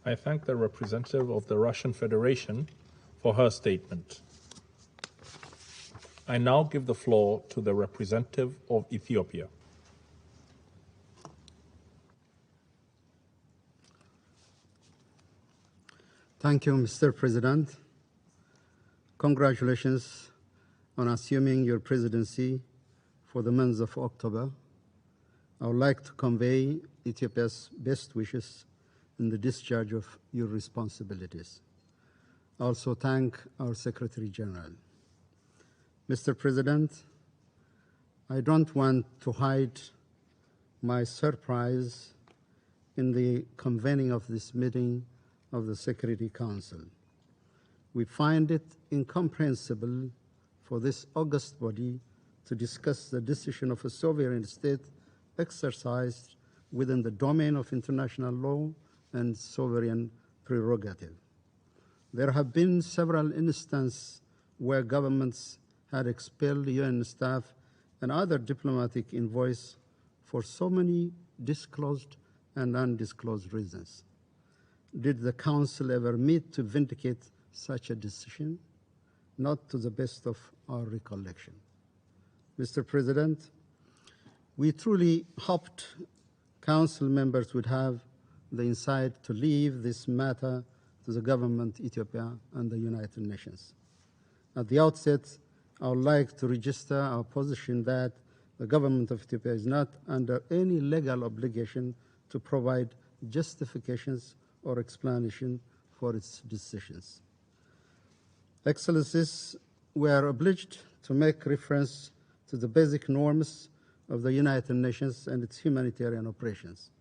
I thank the representative of the Russian Federation for her statement. I now give the floor to the representative of Ethiopia. Thank you, Mr. President. Congratulations on assuming your presidency for the month of October. I would like to convey Ethiopia's best wishes in the discharge of your responsibilities. I also thank our Secretary General. Mr. President, I don't want to hide my surprise in the convening of this meeting of the Security Council. We find it incomprehensible for this august body to discuss the decision of a sovereign state exercised within the domain of international law and sovereign prerogative. There have been several instances where governments had expelled UN staff and other diplomatic envoys for so many disclosed and undisclosed reasons. Did the Council ever meet to vindicate such a decision? Not to the best of our recollection. Mr. President, we truly hoped Council members would have the insight to leave this matter to the government of Ethiopia and the United Nations. At the outset, I would like to register our position that the government of Ethiopia is not under any legal obligation to provide justifications or explanation for its decisions. Excellencies, we are obliged to make reference to the basic norms of the United Nations and its humanitarian operations.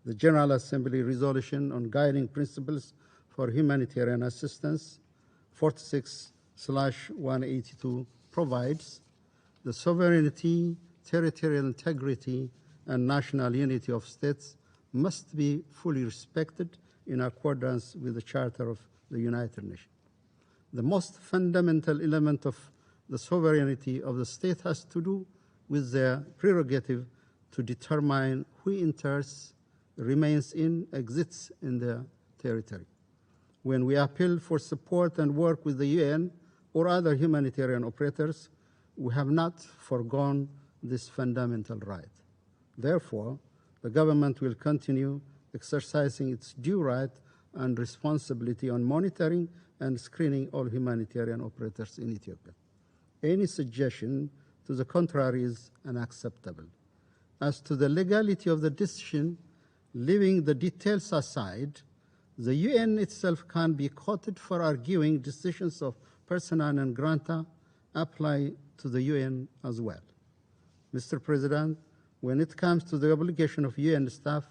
The General Assembly resolution on guiding principles for humanitarian assistance, 46/182, provides the sovereignty, territorial integrity, and national unity of states must be fully respected in accordance with the Charter of the United Nations. The most fundamental element of the sovereignty of the state has to do with their prerogative to determine who enters, remains in, exists in their territory. When we appeal for support and work with the UN or other humanitarian operators, we have not foregone this fundamental right. Therefore, the government will continue exercising its due right and responsibility on monitoring and screening all humanitarian operators in Ethiopia. Any suggestion to the contrary is unacceptable. As to the legality of the decision, leaving the details aside, the UN itself can be quoted for arguing decisions of persona non grata apply to the UN as well. Mr. President, when it comes to the obligation of UN staff,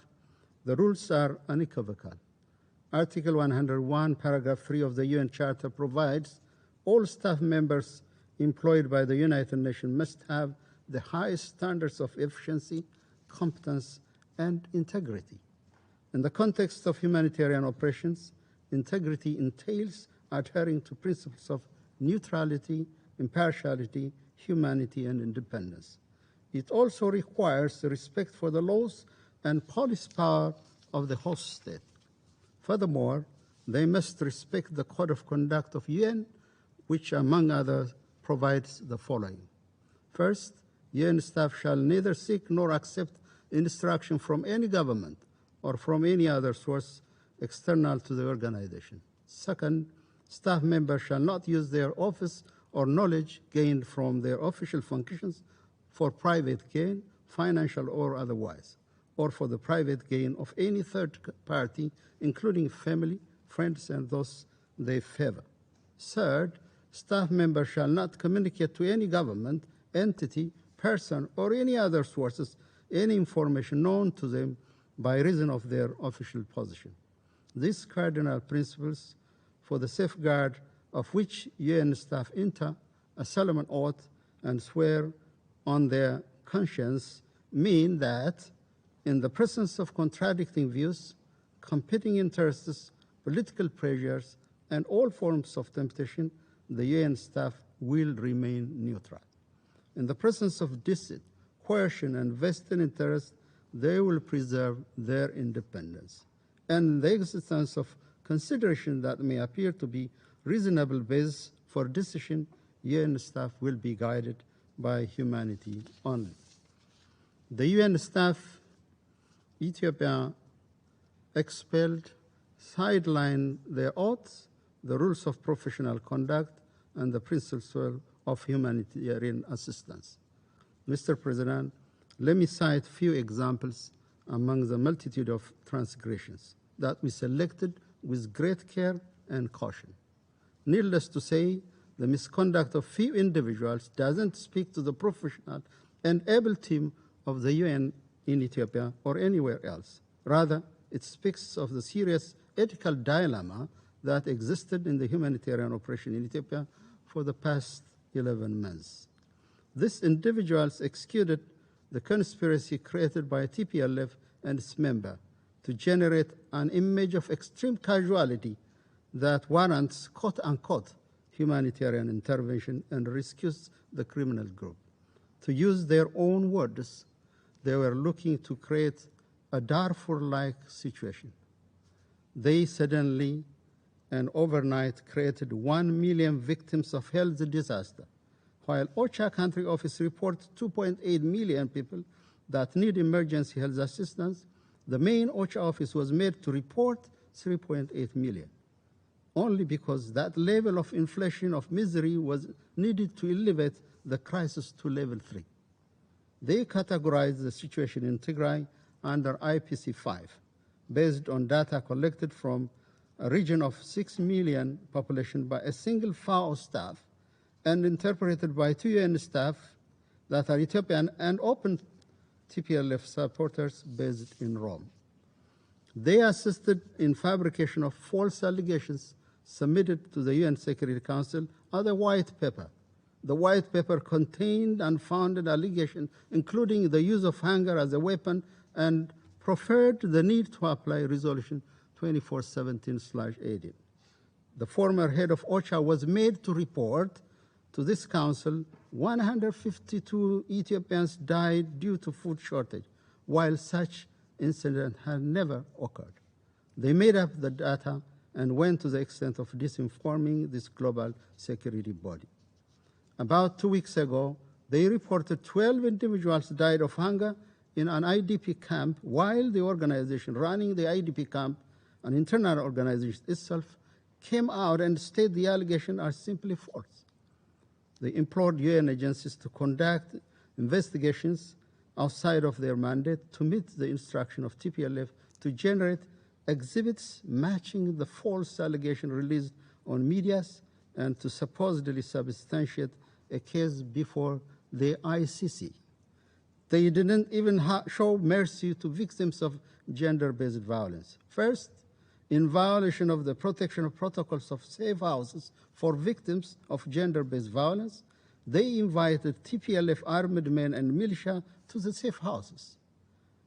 the rules are unequivocal. Article 101, paragraph 3 of the UN Charter provides all staff members employed by the United Nations must have the highest standards of efficiency, competence, and integrity. In the context of humanitarian operations, integrity entails adhering to principles of neutrality, impartiality, humanity, and independence. It also requires respect for the laws and police power of the host state. Furthermore, they must respect the Code of Conduct of UN, which, among others, provides the following. First, UN staff shall neither seek nor accept instruction from any government or from any other source external to the organization. Second, staff members shall not use their office or knowledge gained from their official functions for private gain, financial or otherwise, or for the private gain of any third party, including family, friends, and those they favor. Third, staff members shall not communicate to any government, entity, person, or any other sources any information known to them by reason of their official position. These cardinal principles, for the safeguard of which UN staff enter a solemn oath and swear on their conscience, mean that in the presence of contradicting views, competing interests, political pressures, and all forms of temptation, the UN staff will remain neutral. In the presence of deceit, coercion, and vested interest, they will preserve their independence. and the existence of consideration that may appear to be reasonable base for decision, UN staff will be guided by humanity only. The UN staff, Ethiopia expelled, sidelined their oaths, the rules of professional conduct, and the principles of humanitarian assistance. Mr. President, let me cite few examples among the multitude of transgressions that we selected with great care and caution. Needless to say, the misconduct of few individuals doesn't speak to the professional and able team of the UN in Ethiopia or anywhere else. Rather, it speaks of the serious ethical dilemma that existed in the humanitarian operation in Ethiopia for the past 11 months. These individuals executed the conspiracy created by TPLF and its member to generate an image of extreme casualty that warrants quote-unquote humanitarian intervention and rescues the criminal group. To use their own words, they were looking to create a Darfur-like situation. They suddenly and overnight created 1 million victims of health disaster, while OCHA country office reports 2.8 million people that need emergency health assistance. The main OCHA office was made to report 3.8 million, only because that level of inflation of misery was needed to elevate the crisis to level 3. They categorized the situation in Tigray under IPC 5, based on data collected from a region of 6 million population by a single FAO staff and interpreted by 2 UN staff that are Ethiopian and open TPLF supporters based in Rome. They assisted in fabrication of false allegations submitted to the UN Security Council as a white paper. The white paper contained unfounded allegations, including the use of hunger as a weapon, and preferred the need to apply Resolution 2417/18. The former head of OCHA was made to report to this council 152 Ethiopians died due to food shortage, while such incident had never occurred. They made up the data and went to the extent of disinforming this global security body. About 2 weeks ago, they reported 12 individuals died of hunger in an IDP camp, while the organization running the IDP camp, an internal organization itself, came out and stated the allegations are simply false. They implored UN agencies to conduct investigations outside of their mandate to meet the instruction of TPLF to generate exhibits matching the false allegation released on medias and to supposedly substantiate a case before the ICC. They didn't even show mercy to victims of gender-based violence. First, in violation of the protection of protocols of safe houses for victims of gender-based violence, they invited TPLF armed men and militia to the safe houses.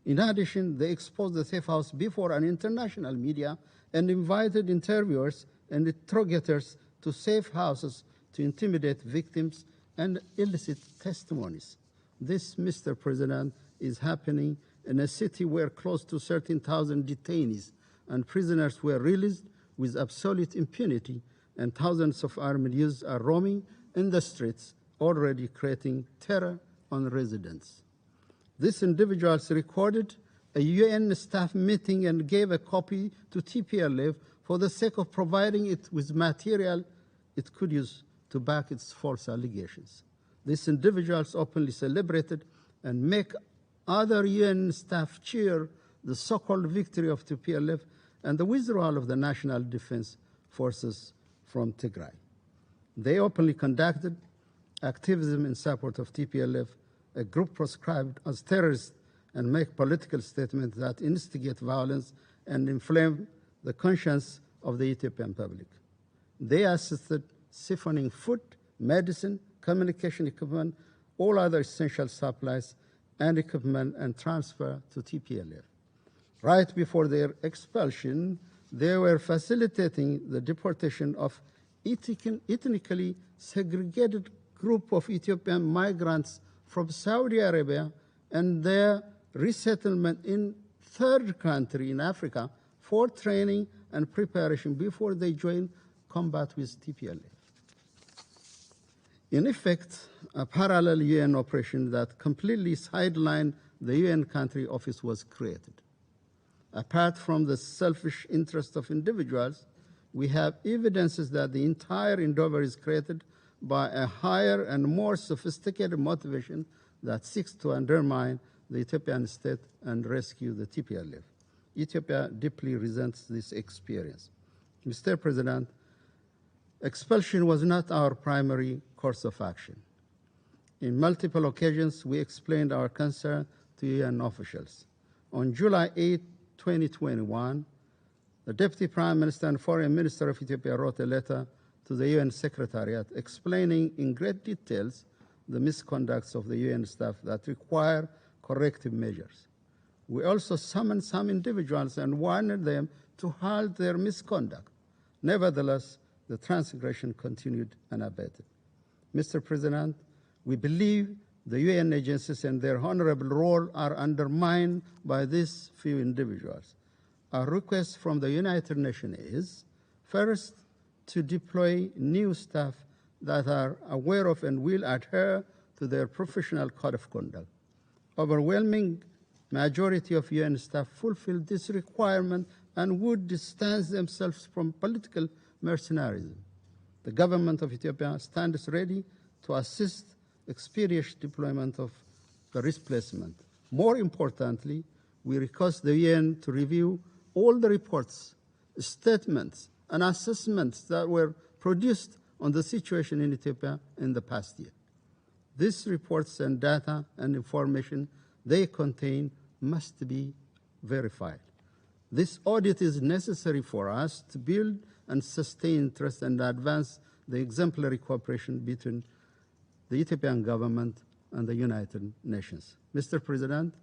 In addition, they exposed the safe house before an international media and invited interviewers and interrogators to safe houses to intimidate victims and elicit testimonies. This, Mr. President, is happening in a city where close to 13,000 detainees and prisoners were released with absolute impunity, and thousands of armed youths are roaming in the streets, already creating terror on residents. These individuals recorded a UN staff meeting and gave a copy to TPLF for the sake of providing it with material it could use to back its false allegations. These individuals openly celebrated and make other UN staff cheer the so-called victory of TPLF and the withdrawal of the National Defense Forces from Tigray. They openly conducted activism in support of TPLF, a group proscribed as terrorists, and make political statements that instigate violence and inflame the conscience of the Ethiopian public. They assisted siphoning food, medicine, communication equipment, all other essential supplies and equipment and transfer to TPLF. Right before their expulsion, they were facilitating the deportation of ethnically segregated group of Ethiopian migrants from Saudi Arabia and their resettlement in third country in Africa for training and preparation before they join combat with TPLF. In effect, a parallel UN operation that completely sidelined the UN country office was created. Apart from the selfish interest of individuals, we have evidences that the entire endeavor is created by a higher and more sophisticated motivation that seeks to undermine the Ethiopian state and rescue the TPLF. Ethiopia deeply resents this experience. Mr. President, expulsion was not our primary course of action. In multiple occasions, we explained our concern to UN officials. On July 8, 2021, the Deputy Prime Minister and Foreign Minister of Ethiopia wrote a letter to the UN Secretariat explaining in great details the misconducts of the UN staff that require corrective measures. We also summoned some individuals and warned them to halt their misconduct. Nevertheless, the transgression continued unabated. Mr. President, we believe the UN agencies and their honorable role are undermined by these few individuals. Our request from the United Nations is, first, to deploy new staff that are aware of and will adhere to their professional code of conduct. Overwhelming majority of UN staff fulfill this requirement and would distance themselves from political mercenarism. The government of Ethiopia stands ready to assist expeditious deployment of the replacement. More importantly, we request the UN to review all the reports, statements, and assessments that were produced on the situation in Ethiopia in the past year. These reports and data and information they contain must be verified. This audit is necessary for us to build and sustain trust and advance the exemplary cooperation between the Ethiopian government and the United Nations. Mr. President,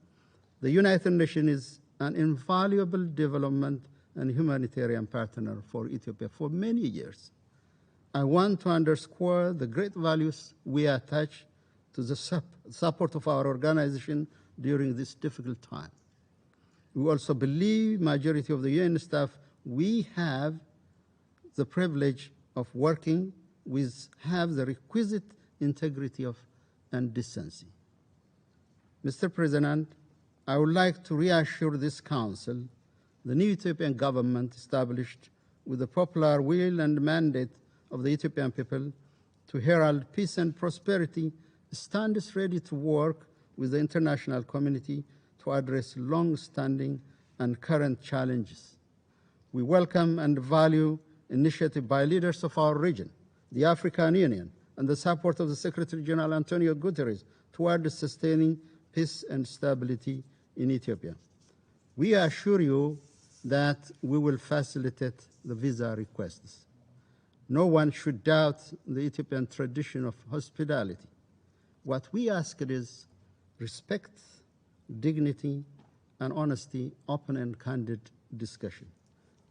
the United Nations is an invaluable development and humanitarian partner for Ethiopia for many years. I want to underscore the great values we attach to the support of our organization during this difficult time. We also believe majority of the UN staff we have the privilege of working with have the requisite integrity and decency. Mr. President, I would like to reassure this Council the new Ethiopian government established with the popular will and mandate of the Ethiopian people to herald peace and prosperity stands ready to work with the international community to address long-standing and current challenges. We welcome and value initiative by leaders of our region, the African Union, and the support of the Secretary General Antonio Guterres toward sustaining peace and stability in Ethiopia. We assure you that we will facilitate the visa requests. No one should doubt the Ethiopian tradition of hospitality. What we ask is respect, dignity, and honesty, open and candid discussion.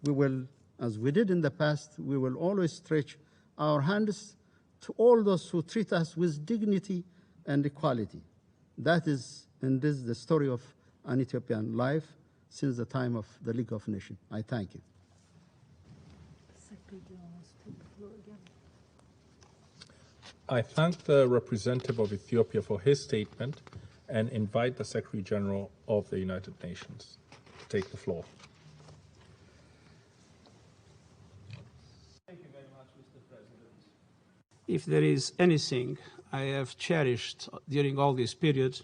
We will, as we did in the past, we will always stretch our hands to all those who treat us with dignity and equality. That is indeed the story of an Ethiopian life since the time of the League of Nations. I thank you. I thank the representative of Ethiopia for his statement and invite the Secretary General of the United Nations to take the floor. Thank you very much, Mr. President. If there is anything I have cherished during all this period,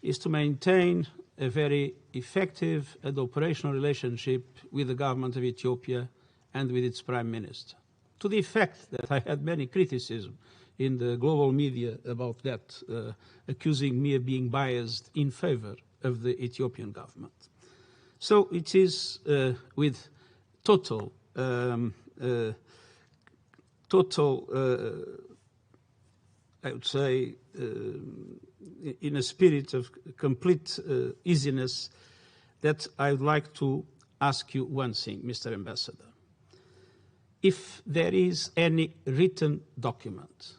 is to maintain a very effective and operational relationship with the government of Ethiopia and with its Prime Minister, to the effect that I had many criticisms in the global media about that, accusing me of being biased in favor of the Ethiopian government. So it is with total, I would say, in a spirit of complete easiness, that I would like to ask you one thing, Mr. Ambassador. If there is any written document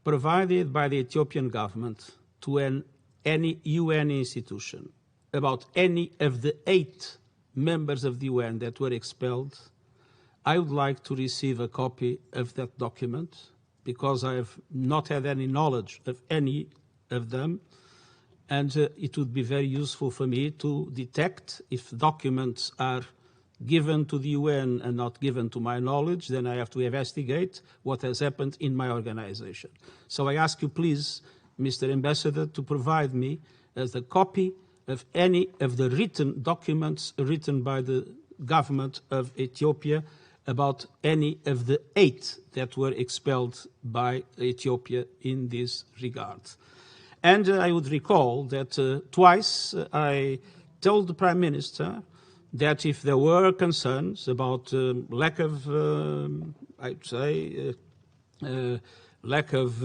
provided by the Ethiopian government to any UN institution about any of the 8 members of the UN that were expelled, I would like to receive a copy of that document because I have not had any knowledge of any of them. And it would be very useful for me to detect if documents are given to the UN and not given to my knowledge, then I have to investigate what has happened in my organization. So I ask you, please, Mr. Ambassador, to provide me as a copy of any of the written documents written by the government of Ethiopia about any of the 8 that were expelled by Ethiopia in this regard. And I would recall that twice I told the Prime Minister that if there were concerns about lack of, I'd say, lack of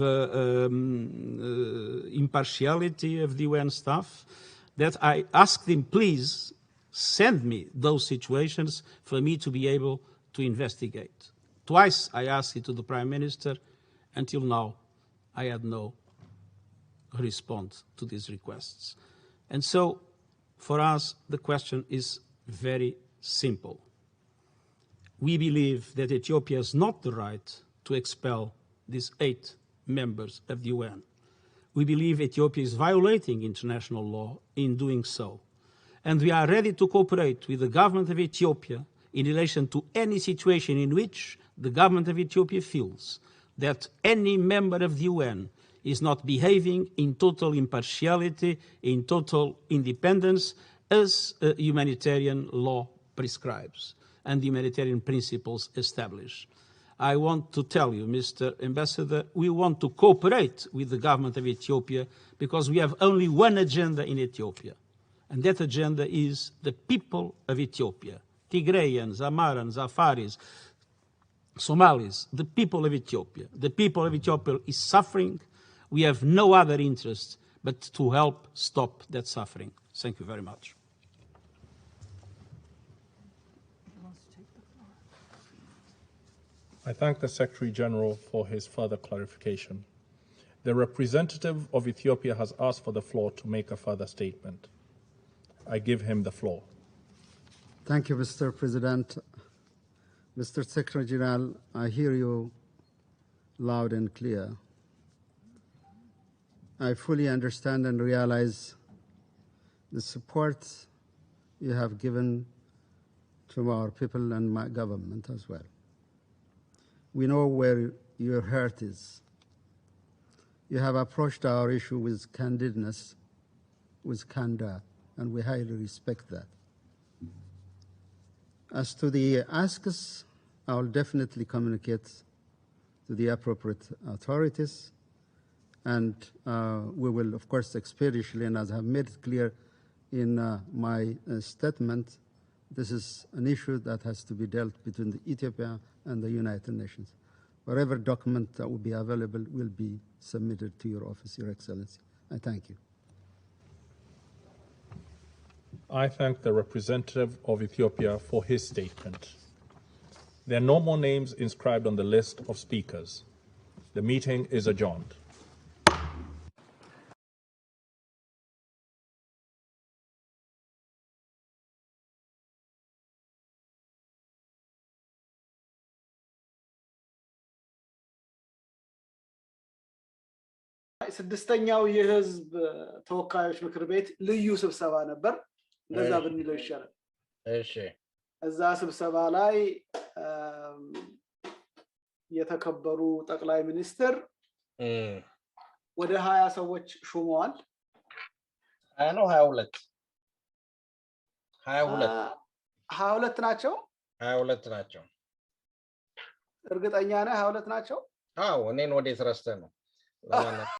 impartiality of the UN staff, that I asked him, please send me those situations for me to be able to investigate. Twice I asked it to the Prime Minister. Until now, I had no response to these requests. And so, for us, the question is very simple. We believe that Ethiopia has not the right to expel these 8 members of the UN. We believe Ethiopia is violating international law in doing so. And we are ready to cooperate with the government of Ethiopia in relation to any situation in which the government of Ethiopia feels that any member of the UN is not behaving in total impartiality, in total independence, as humanitarian law prescribes and humanitarian principles establish. I want to tell you, Mr. Ambassador, we want to cooperate with the government of Ethiopia because we have only one agenda in Ethiopia, and that agenda is the people of Ethiopia. Tigrayans, Amarans, Afaris, Somalis, the people of Ethiopia. The people of Ethiopia is suffering. We have no other interest but to help stop that suffering. Thank you very much. I thank the Secretary General for his further clarification. The representative of Ethiopia has asked for the floor to make a further statement. I give him the floor. Thank you, Mr. President. Mr. Secretary General, I hear you loud and clear. I fully understand and realize the support you have given to our people and my government as well. We know where your heart is. You have approached our issue with candidness, with candor, and we highly respect that. As to the asks, I will definitely communicate to the appropriate authorities, and we will, of course, expeditiously, and as I have made it clear in my statement, this is an issue that has to be dealt between the Ethiopia and the United Nations. Whatever document that will be available will be submitted to your office, Your Excellency. I thank you. I thank the representative of Ethiopia for his statement. There are no more names inscribed on the list of speakers. The meeting is adjourned. ስድስተኛው የህዝብ ተወካዮች ምክር ቤት ልዩ ስብሰባ ነበር እንደዛ ብንለው ይሻላል እሺ እዛ ስብሰባ ላይ የተከበሩ ጠቅላይ ሚኒስትር ወደ 20 ሰዎች ሾመዋል 20 ነው 22 22 ናቸው 22 ናቸው እርግጠኛ ነህ 22 ናቸው አዎ እኔን ወዴት ረስተህ ነው